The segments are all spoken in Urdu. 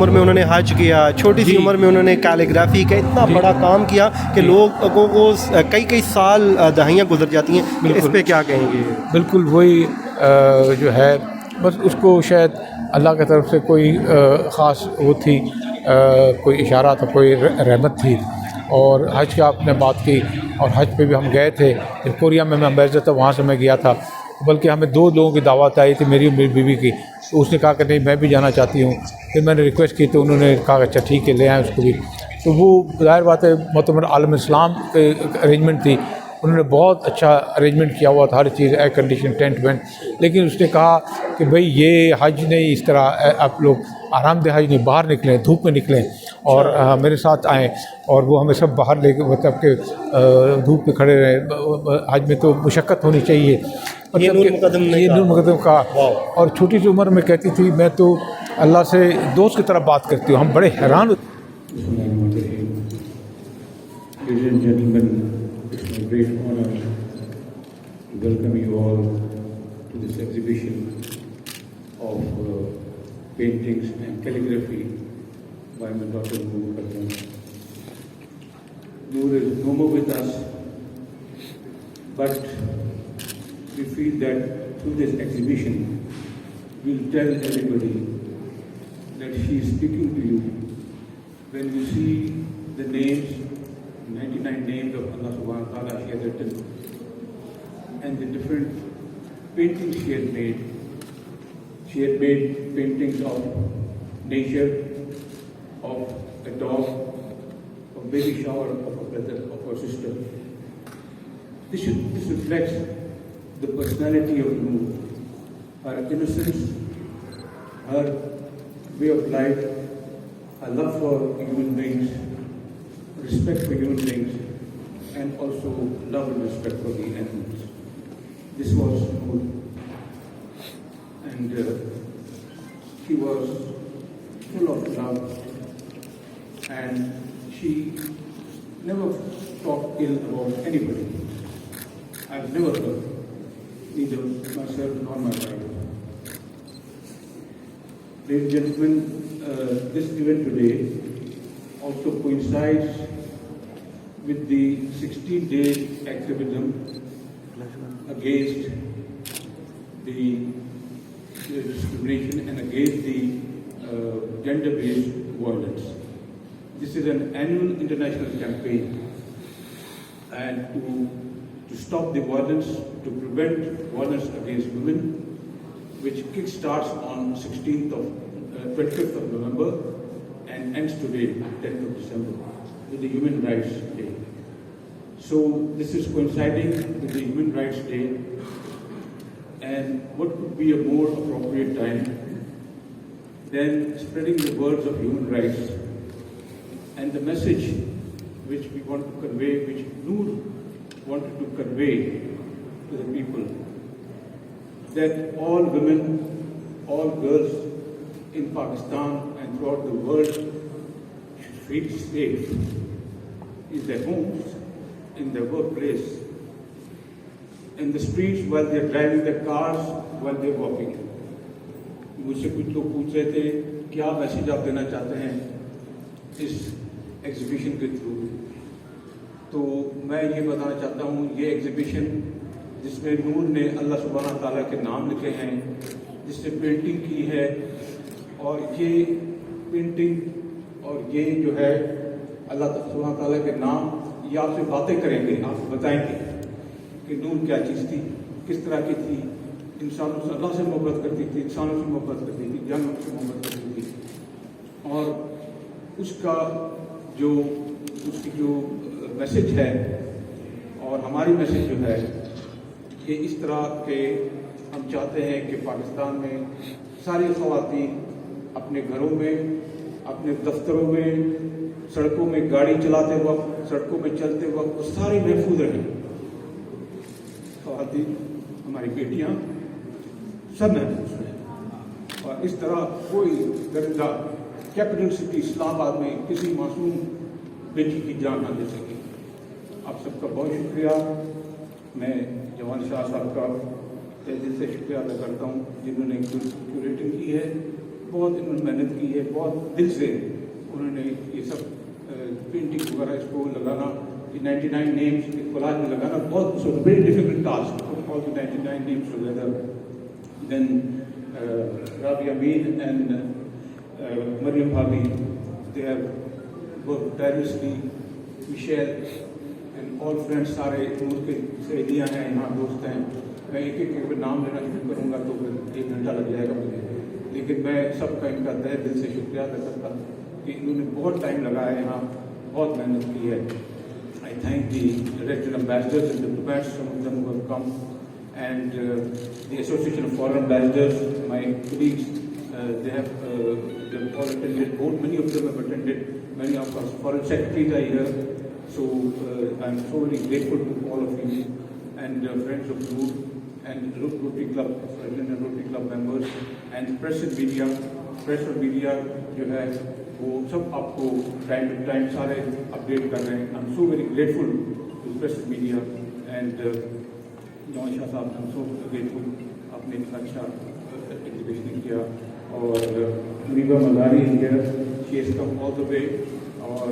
عمر میں انہوں نے حج کیا، چھوٹی سی عمر میں انہوں نے کیلیگرافی کا اتنا بڑا کام کیا کہ لوگوں کو کئی سال دہائیاں گزر جاتی ہیں. اس پہ کیا کہیں گے؟ بالکل وہی جو ہے، بس اس کو شاید اللہ کی طرف سے کوئی خاص وہ تھی، کوئی اشارہ تھا، کوئی رحمت تھی. اور حج کی آپ نے بات کی، اور حج پہ بھی ہم گئے تھے. جب کوریا میں امبیسڈر تھا وہاں سے میں گیا تھا، بلکہ ہمیں 2 لوگوں کی دعوت آئی تھی، میری اور میری بیوی کی. تو اس نے کہا کہ نہیں میں بھی جانا چاہتی ہوں. پھر میں نے ریکویسٹ کی تو انہوں نے کہا اچھا ٹھیک ہے لے آئیں اس کو بھی. تو وہ ظاہر بات ہے معتمر عالم اسلام کے ارینجمنٹ تھی، انہوں نے بہت اچھا ارینجمنٹ کیا ہوا تھا، ہر چیز ایئر کنڈیشن ٹینٹ وینٹ. لیکن اس نے کہا کہ بھئی یہ حج نہیں، اس طرح آپ لوگ آرام دہ حج نہیں، باہر نکلیں، دھوپ میں نکلیں اور میرے ساتھ آئیں. اور وہ ہمیں سب باہر لے کے مطلب کہ دھوپ پہ کھڑے رہے. حج میں تو مشقت ہونی چاہیے، یہ نور مقدم کا. اور چھوٹی سی عمر میں کہتی تھی میں تو اللہ سے دوست کی طرح بات کرتی ہوں. ہم بڑے حیران ہوتے. Ladies and gentlemen, it's my great honor to welcome you all to this exhibition of paintings and calligraphy by my daughter Noor Muqaddam. Noor is no more with us, but we feel that through this exhibition we'll tell everybody that she is speaking to you. When you see the names, 99 names of Allah subhanahu wa ta'ala she has written, and the different paintings she had made. She had made paintings of nature, of a dog, of baby shower of a brother, of her sister. This reflects the personality of Noor, her innocence, her way of life, her love for human beings, respect for human beings, and also love and respect for the animals. This was Noor, and she was full of love, and she never talked ill about anybody. I've never heard, neither myself nor my wife. Ladies and gentlemen, this event today also coincides with the 16-day activism against the discrimination and against the gender-based violence. This is an annual international campaign, and to stop the violence, to prevent violence against women, which kick-starts on 25th of November and ends today, 10th of December, with the Human Rights Day. So this is coinciding with the Human Rights Day, and what could be a more appropriate time than spreading the words of human rights and the message which we want to convey, which Noor wanted to convey to the people, that all women, all girls in Pakistan and throughout the world should feel safe in their homes, in their workplace, in the streets while they are driving their cars, while they are walking. مجھ سے کچھ لوگ پوچھ رہے تھے کیا میسیج آپ دینا چاہتے ہیں اس ایگزیبیشن کے تھرو. تو میں یہ بتانا چاہتا ہوں یہ ایگزیبیشن جس میں نور نے اللہ سبحانہ تعالیٰ کے نام لکھے ہیں، جس سے پینٹنگ کی ہے، اور یہ پینٹنگ اور یہ جو ہے اللہ سبحانہ تعالیٰ کے نام یہ آپ سے باتیں کریں گے، آپ کو بتائیں گے کہ نور کیا چیز تھی، کس طرح کی تھی، انسانوں سے اللہ سے محبت کرتی تھی، انسانوں سے محبت کرتی تھی، جانوروں سے محبت کرتی تھی. اور اس کا اس کی جو میسج ہے اور ہماری میسج جو ہے کہ اس طرح کے ہم چاہتے ہیں کہ پاکستان میں ساری خواتین اپنے گھروں میں، اپنے دفتروں میں، سڑکوں میں گاڑی چلاتے وقت، سڑکوں میں چلتے وقت وہ ساری محفوظ رہیں. خواتین، ہماری بیٹیاں سب محفوظ ہیں، اور اس طرح کوئی درندہ کیپٹل سٹی اسلام آباد میں کسی معصوم بیٹی کی جان نہ دے سکے. آپ سب کا بہت شکریہ. میں جوان شاہ صاحب کا دل سے شکریہ ادا کرتا ہوں جنہوں نے کیوریٹنگ کی ہے. بہت انہوں نے محنت کی ہے, بہت دل سے انہوں نے یہ سب پرنٹنگ وغیرہ اس کو لگانا, یہ 99 نیمز ایک کولاج میں لگانا بہت very difficult task, all the 99 names together. Then Rabia Amin and Maryam بھابھی, they have worked tirelessly. Michelle and all friends, سارے نور کے سہیلیاں ہیں یہاں, دوست ہیں. میں ایک ایک نام لینا شروع کروں گا تو پھر 1 گھنٹہ لگ جائے گا مجھے, لیکن میں سب کا ان کا تہ دل سے شکریہ ادا کرتا ہوں کہ انہوں نے بہت ٹائم لگایا یہاں, بہت محنت کی ہے. I thank the regional ambassadors and the diplomats, some of them who have come, and the Association of Foreign Ambassadors, my colleagues, they have all attended, many of them have attended, many of us foreign secretaries are here, so I'm so very grateful to all of you, and friends of Noor, and Rotary Club, President and Rotary Club members, and press and media جو ہے وہ سب آپ کو ٹائم ٹو ٹائم سارے اپڈیٹ کر رہے ہیں. I am so very grateful to press and media and جوان شاہ صاحب, آئی ایم سو گریٹفل, آپ نے اتنا اچھا ایگزیبیشن کیا. اور منیبہ مزاری she has come all the way, اور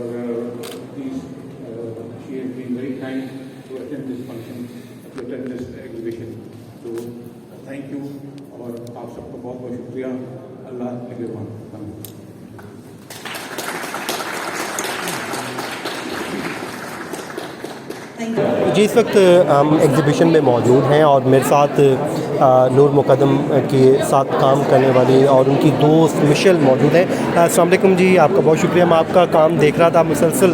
she has been very kind to attend this function, to attend this exhibition. تو تھینک یو, اور آپ سب کا بہت بہت شکریہ. اللہ نگہبان. جی, اس وقت ہم ایگزیبیشن میں موجود ہیں اور میرے ساتھ نور مقدم کے ساتھ کام کرنے والی اور ان کی دوست مشل موجود ہیں. السلام علیکم جی, آپ کا بہت شکریہ. میں آپ کا کام دیکھ رہا تھا, مسلسل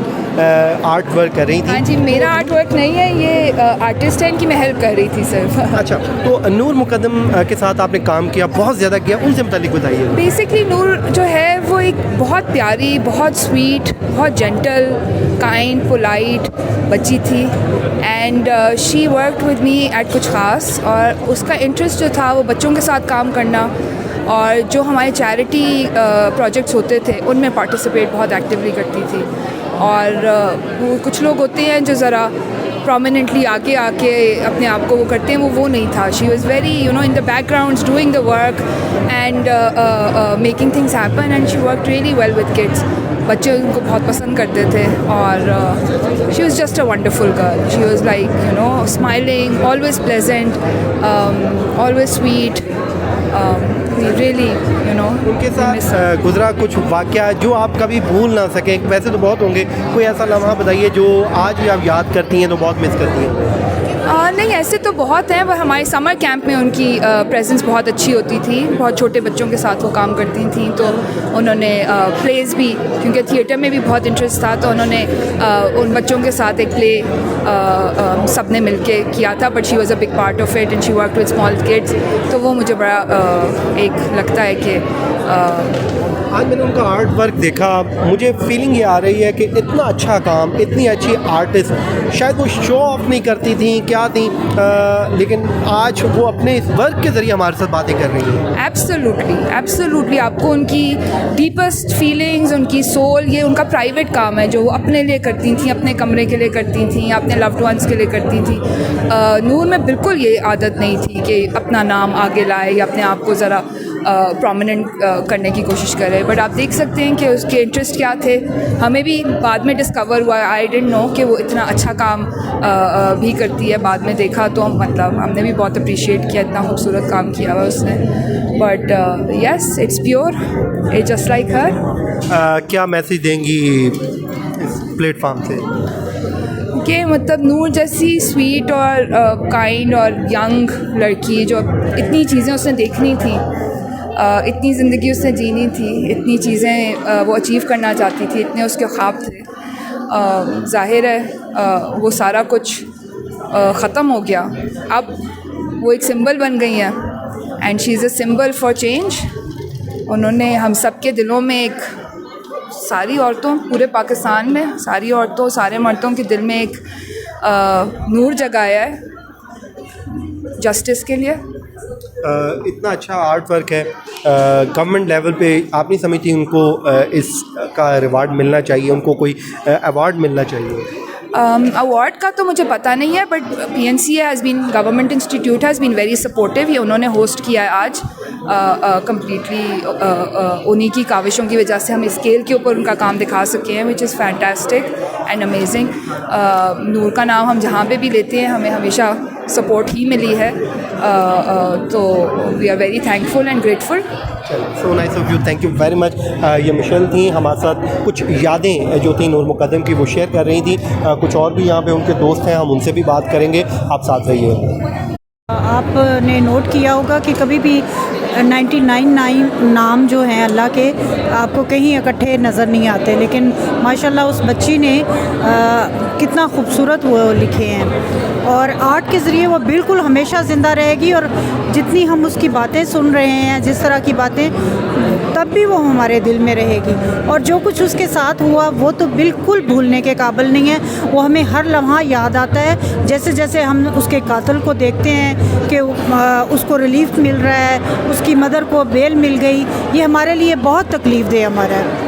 آرٹ ورک کر رہی تھی. ہاں جی, میرا آرٹ ورک نہیں ہے, یہ آرٹسٹ ہے, ان کی میں ہیلپ کر رہی تھی صرف. اچھا, تو نور مقدم کے ساتھ آپ نے کام کیا, بہت زیادہ کیا, ان سے متعلق بتائیے. بیسکلی نور جو ہے وہ ایک بہت پیاری, بہت سویٹ, بہت جینٹل, کائنڈ, پولائٹ بچی تھی. And she worked with me at کچھ خاص, اور اس کا انٹرسٹ جو تھا وہ بچوں کے ساتھ کام کرنا, اور جو ہمارے چیریٹی پروجیکٹس ہوتے تھے ان میں پارٹیسپیٹ بہت ایکٹیولی کرتی تھی. اور وہ کچھ لوگ ہوتے ہیں جو ذرا پرومیننٹلی آگے آ کے اپنے آپ کو وہ کرتے ہیں, وہ نہیں تھا. She was very in the background doing the work and making things happen, and she work really well with kids. بچے ان کو بہت پسند کرتے تھے, اور she was just a wonderful girl. She was like smiling, always pleasant, always sweet, really ان کے ساتھ گزرا کچھ واقعہ جو آپ کبھی بھول نہ سکیں. ویسے تو بہت ہوں گے, کوئی ایسا لمحہ بتائیے جو آج بھی آپ یاد کرتی ہیں تو بہت مس کرتی ہیں. نہیں, ایسے تو بہت ہیں. وہ ہمارے سمر کیمپ میں ان کی پریزنس بہت اچھی ہوتی تھی. بہت چھوٹے بچوں کے ساتھ وہ کام کرتی تھیں, تو انہوں نے پلیز بھی, کیونکہ تھیٹر میں بھی بہت انٹرسٹ تھا, تو انہوں نے ان بچوں کے ساتھ ایک پلے سب نے مل کے کیا تھا. But she was a big part of it, and she worked with small kids. تو وہ مجھے بڑا ایک لگتا ہے کہ آج میں نے ان کا آرٹ ورک دیکھا, مجھے فیلنگ یہ آ رہی ہے کہ اتنا اچھا کام, اتنی اچھی آرٹسٹ, شاید وہ شو آف نہیں کرتی تھیں, کیا تھیں, لیکن آج وہ اپنے اس ورک کے ذریعے ہمارے ساتھ باتیں کر رہی ہیں. ایبسلیوٹلی آپ کو ان کی ڈیپسٹ فیلنگز, ان کی سول, یہ ان کا پرائیویٹ کام ہے جو وہ اپنے لیے کرتی تھیں, اپنے کمرے کے لیے کرتی تھیں, اپنے لوڈ ونس کے لیے کرتی تھیں. نور میں بالکل یہ عادت نہیں تھی کہ اپنا نام آگے لائے یا اپنے آپ کو ذرا پرومیننٹ کرنے کی کوشش کرے. بٹ آپ دیکھ سکتے ہیں کہ اس کے انٹرسٹ کیا تھے. ہمیں بھی بعد میں ڈسکور ہوا, آئی ڈنٹ نو کہ وہ اتنا اچھا کام بھی کرتی ہے. بعد میں دیکھا تو مطلب ہم نے بھی بہت اپریشیٹ کیا, اتنا خوبصورت کام کیا ہوا اس نے. But yes, it's pure, it's just like her. کیا میسیج دیں گی اس پلیٹ فارم سے کہ مطلب نور جیسی سویٹ اور کائنڈ اور ینگ لڑکی, جو اتنی چیزیں اس نے دیکھنی تھیں, اتنی زندگی اس نے جینی تھی, اتنی چیزیں وہ اچیو کرنا چاہتی تھی, اتنے اس کے خواب تھے, ظاہر ہے وہ سارا کچھ ختم ہو گیا. اب وہ ایک سمبل بن گئی ہیں, and she is a symbol for change. انہوں نے ہم سب کے دلوں میں, ایک ساری عورتوں, پورے پاکستان میں ساری عورتوں, سارے مردوں کے دل میں ایک نور جگایا ہے جسٹس کے لیے. اتنا اچھا آرٹ ورک ہے, گورنمنٹ لیول پہ آپ نہیں سمجھتی ان کو اس کا ریوارڈ ملنا چاہیے, ان کو کوئی ایوارڈ ملنا چاہیے؟ award کا تو مجھے پتہ نہیں ہے, but PNCA has been, government institute has been very supportive. یہ انہوں نے ہوسٹ کیا ہے آج کمپلیٹلی, انہی کی کاوشوں کی وجہ سے ہم اسکیل کے اوپر ان کا کام دکھا سکے ہیں, which is fantastic and amazing. نور کا نام ہم جہاں پہ بھی لیتے ہیں ہمیں ہمیشہ سپورٹ ہی ملی ہے, تو we are very thankful and grateful. So nice of you, thank you very much. یہ مشل تھیں ہمارے ساتھ, کچھ یادیں جو تھیں نور مقدم کی وہ شیئر کر رہی تھیں. کچھ اور بھی یہاں پہ ان کے دوست ہیں, ہم ان سے بھی بات کریں گے, آپ ساتھ رہیے. آپ نے نوٹ کیا ہوگا کہ کبھی بھی 99 نام جو ہیں اللہ کے آپ کو کہیں اکٹھے نظر نہیں آتے, لیکن ماشاءاللہ اس بچی نے کتنا خوبصورت وہ لکھے ہیں, اور آرٹ کے ذریعے وہ بالکل ہمیشہ زندہ رہے گی. اور جتنی ہم اس کی باتیں سن رہے ہیں, جس طرح کی باتیں, تب بھی وہ ہمارے دل میں رہے گی. اور جو کچھ اس کے ساتھ ہوا وہ تو بالکل بھولنے کے قابل نہیں ہے, وہ ہمیں ہر لمحہ یاد آتا ہے. جیسے جیسے ہم اس کے قاتل کو دیکھتے ہیں کہ اس کو ریلیف مل رہا ہے, اس کی مدر کو بیل مل گئی, یہ ہمارے لیے بہت تکلیف دہ ہمارا ہے.